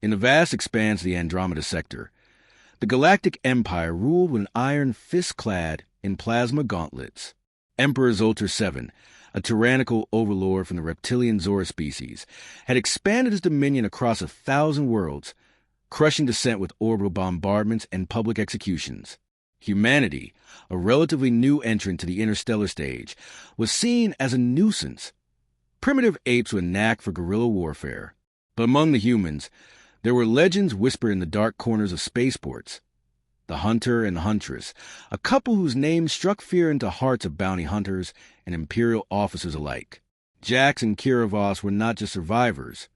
In the vast expanse of the Andromeda sector, the Galactic Empire ruled with an iron fist clad in plasma gauntlets. Emperor Zoltar VII, a tyrannical overlord from the reptilian Zora species, had expanded his dominion across 1,000 worlds, crushing dissent with orbital bombardments and public executions. Humanity, a relatively new entrant to the interstellar stage, was seen as a nuisance. Primitive apes with a knack for guerrilla warfare. But among the humans, there were legends whispered in the dark corners of spaceports. The Hunter and the Huntress, a couple whose names struck fear into hearts of bounty hunters and Imperial officers alike. Jax and Kira Voss were not just survivors,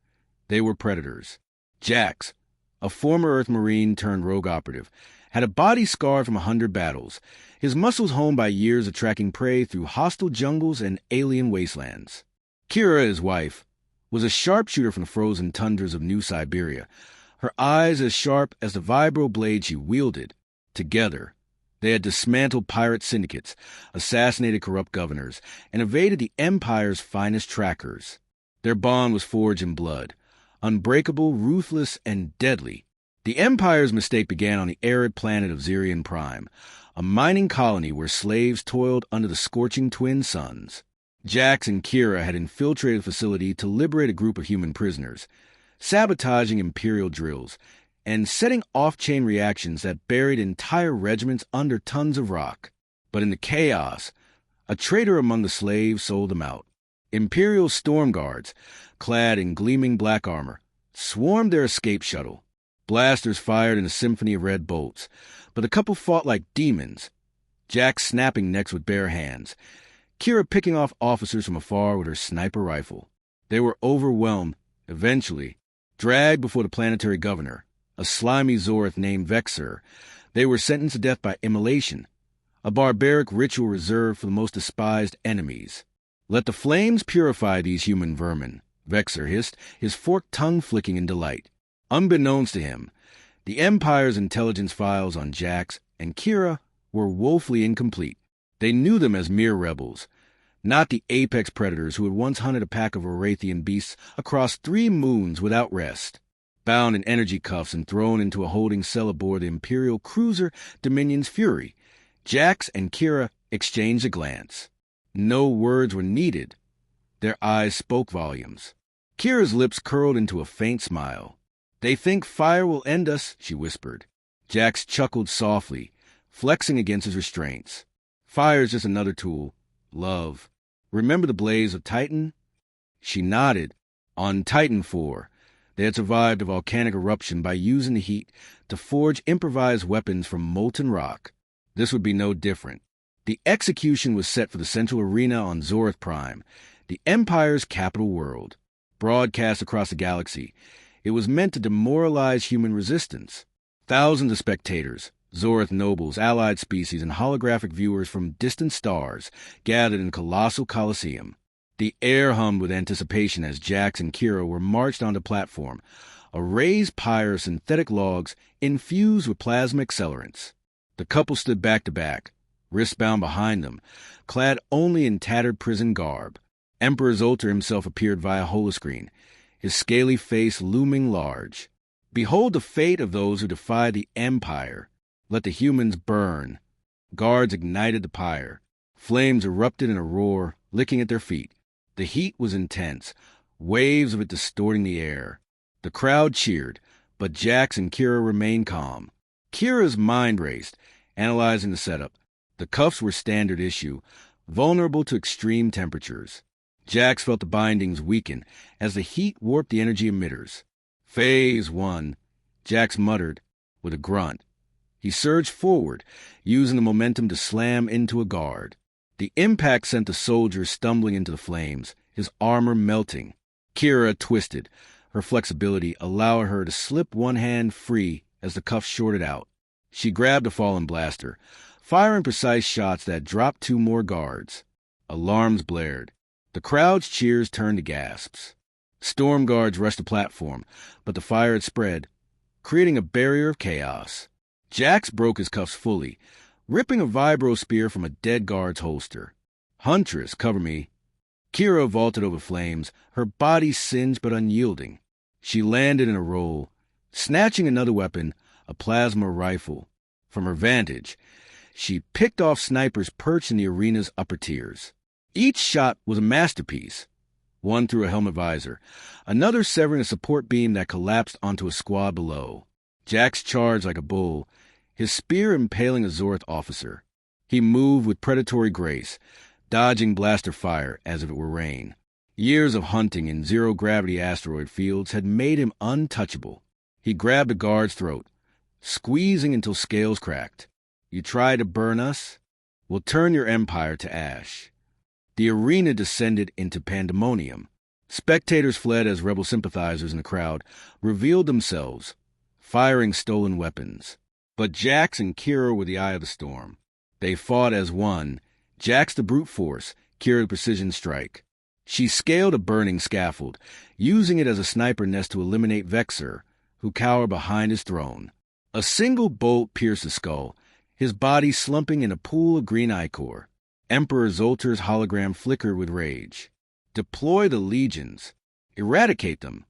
they were predators. Jax, a former Earth Marine turned rogue operative, had a body scarred from 100 battles, his muscles honed by years of tracking prey through hostile jungles and alien wastelands. Kira, his wife, was a sharpshooter from the frozen tundras of New Siberia, her eyes as sharp as the vibro blade she wielded. Together, they had dismantled pirate syndicates, assassinated corrupt governors, and evaded the Empire's finest trackers. Their bond was forged in blood, unbreakable, ruthless, and deadly. The Empire's mistake began on the arid planet of Zirian Prime, a mining colony where slaves toiled under the scorching twin suns. Jax and Kira had infiltrated the facility to liberate a group of human prisoners, sabotaging Imperial drills, and setting off-chain reactions that buried entire regiments under tons of rock. But in the chaos, a traitor among the slaves sold them out. Imperial storm guards, clad in gleaming black armor, swarmed their escape shuttle. Blasters fired in a symphony of red bolts, but the couple fought like demons, Jax snapping necks with bare hands, Kira picking off officers from afar with her sniper rifle. They were overwhelmed, eventually, dragged before the planetary governor, a slimy Zorth named Vexer. They were sentenced to death by immolation, a barbaric ritual reserved for the most despised enemies. "Let the flames purify these human vermin," Vexer hissed, his forked tongue flicking in delight. Unbeknownst to him, the Empire's intelligence files on Jax and Kira were woefully incomplete. They knew them as mere rebels, not the apex predators who had once hunted a pack of Orathian beasts across 3 moons without rest. Bound in energy cuffs and thrown into a holding cell aboard the Imperial cruiser Dominion's Fury, Jax and Kira exchanged a glance. No words were needed. Their eyes spoke volumes. Kira's lips curled into a faint smile. "They think fire will end us," she whispered. Jax chuckled softly, flexing against his restraints. "Fire's just another tool. Love. Remember the blaze of Titan?" She nodded. On Titan IV, they had survived a volcanic eruption by using the heat to forge improvised weapons from molten rock. This would be no different. The execution was set for the central arena on Zorth Prime, the Empire's capital world. Broadcast across the galaxy, it was meant to demoralize human resistance. Thousands of spectators, Zorth nobles, allied species, and holographic viewers from distant stars gathered in the colossal Colosseum. The air hummed with anticipation as Jax and Kira were marched onto the platform, a raised pyre of synthetic logs infused with plasma accelerants. The couple stood back to back, wrists bound behind them, clad only in tattered prison garb. Emperor Zoltar himself appeared via holoscreen, his scaly face looming large. "Behold the fate of those who defy the Empire. Let the humans burn." Guards ignited the pyre. Flames erupted in a roar, licking at their feet. The heat was intense, waves of it distorting the air. The crowd cheered, but Jax and Kira remained calm. Kira's mind raced, analyzing the setup. The cuffs were standard issue, vulnerable to extreme temperatures. Jax felt the bindings weaken as the heat warped the energy emitters. "Phase 1, Jax muttered with a grunt. He surged forward, using the momentum to slam into a guard. The impact sent the soldier stumbling into the flames, his armor melting. Kira twisted, her flexibility allowing her to slip one hand free as the cuffs shorted out. She grabbed a fallen blaster, firing precise shots that dropped 2 more guards. Alarms blared. The crowd's cheers turned to gasps. Storm guards rushed the platform, but the fire had spread, creating a barrier of chaos. Jax broke his cuffs fully, ripping a vibro spear from a dead guard's holster. "Huntress, cover me." Kira vaulted over flames, her body singed but unyielding. She landed in a roll, Snatching another weapon, a plasma rifle, from her vantage, she picked off snipers perched in the arena's upper tiers. Each shot was a masterpiece. One through a helmet visor, another severing a support beam that collapsed onto a squad below. Jax charged like a bull, his spear impaling a Zorth officer. He moved with predatory grace, dodging blaster fire as if it were rain. Years of hunting in zero-gravity asteroid fields had made him untouchable. He grabbed a guard's throat, squeezing until scales cracked. "You try to burn us? We'll turn your empire to ash." The arena descended into pandemonium. Spectators fled as rebel sympathizers in the crowd revealed themselves, firing stolen weapons. But Jax and Kira were the eye of the storm. They fought as one, Jax the brute force, Kira the precision strike. She scaled a burning scaffold, using it as a sniper nest to eliminate Vexer, who cowered behind his throne. A single bolt pierced his skull, his body slumping in a pool of green ichor. Emperor Zoltar's hologram flickered with rage. Deploy the legions. Eradicate them.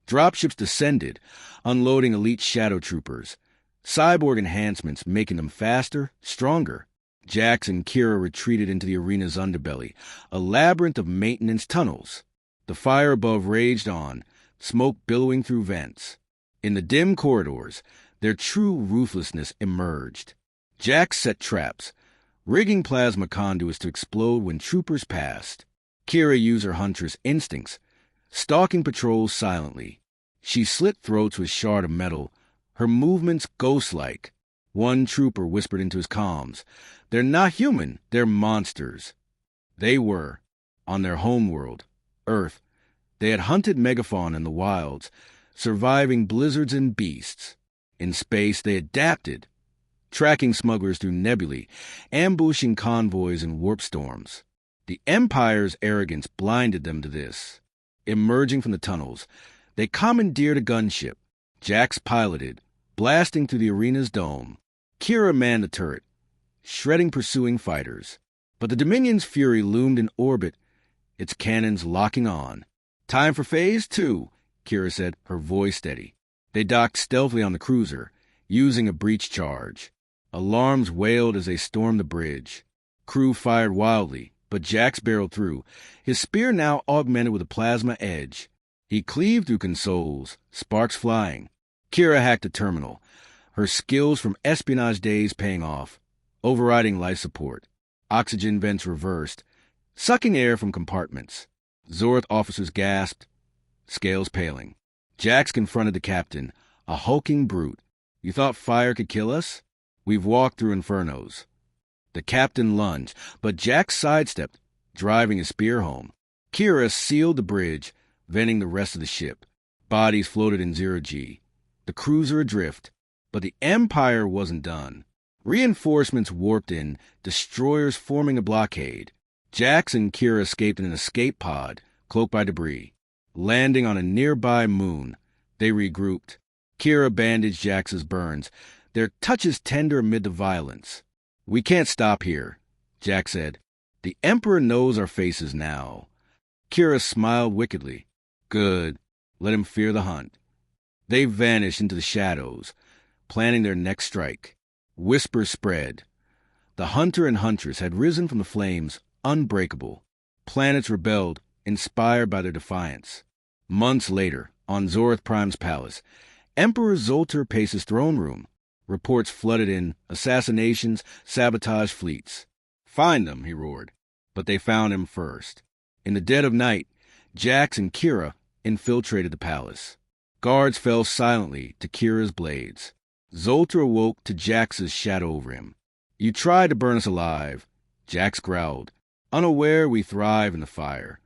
Dropships descended, unloading elite shadow troopers. Cyborg enhancements making them faster, stronger. Jax and Kira retreated into the arena's underbelly, a labyrinth of maintenance tunnels. The fire above raged on, smoke billowing through vents. In the dim corridors, their true ruthlessness emerged. Jax set traps, rigging plasma conduits to explode when troopers passed. Kira used her huntress instincts, stalking patrols silently. She slit throats with shard of metal, her movements ghost-like. One trooper whispered into his comms, "They're not human, they're monsters." They were. On their homeworld, Earth, they had hunted megafauna in the wilds, surviving blizzards and beasts. In space, they adapted, tracking smugglers through nebulae, ambushing convoys in warp storms. The Empire's arrogance blinded them to this. Emerging from the tunnels, they commandeered a gunship. Jax piloted, blasting through the arena's dome. Kira manned the turret, shredding pursuing fighters. But the Dominion's fury loomed in orbit, its cannons locking on. "Time for Phase 2, Kira said, her voice steady. They docked stealthily on the cruiser, using a breach charge. Alarms wailed as they stormed the bridge. Crew fired wildly, but Jax barreled through, his spear now augmented with a plasma edge. He cleaved through consoles, sparks flying. Kira hacked the terminal, her skills from espionage days paying off, overriding life support. Oxygen vents reversed, sucking air from compartments. Zorth officers gasped, scales paling. Jax confronted the captain, a hulking brute. "You thought fire could kill us? We've walked through infernos." The captain lunged, but Jax sidestepped, driving his spear home. Kira sealed the bridge, venting the rest of the ship. Bodies floated in zero-G. The cruiser adrift, but the Empire wasn't done. Reinforcements warped in, destroyers forming a blockade. Jax and Kira escaped in an escape pod, cloaked by debris. Landing on a nearby moon, they regrouped. Kira bandaged Jax's burns, their touches tender amid the violence. "We can't stop here," Jax said. "The Emperor knows our faces now." Kira smiled wickedly. "Good. Let him fear the hunt." They vanished into the shadows, planning their next strike. Whispers spread. The hunter and huntress had risen from the flames, unbreakable. Planets rebelled, inspired by their defiance. Months later, on Zorth Prime's palace, Emperor Zoltar paced his throne room. Reports flooded in, assassinations, sabotage fleets. "Find them," he roared. But they found him first. In the dead of night, Jax and Kira infiltrated the palace. Guards fell silently to Kira's blades. Zoltar awoke to Jax's shadow over him. "You tried to burn us alive," Jax growled, unaware we thrive in the fire.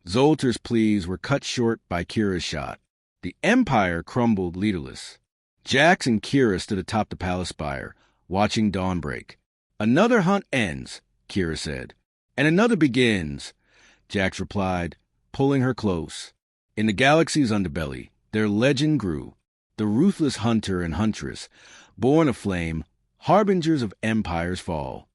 Zoltar's pleas were cut short by Kira's shot. The Empire crumbled leaderless. Jax and Kira stood atop the palace spire, watching dawn break. "Another hunt ends," Kira said. "And another begins," Jax replied, pulling her close. In the galaxy's underbelly, their legend grew. The ruthless hunter and huntress, born of flame, harbingers of Empire's fall.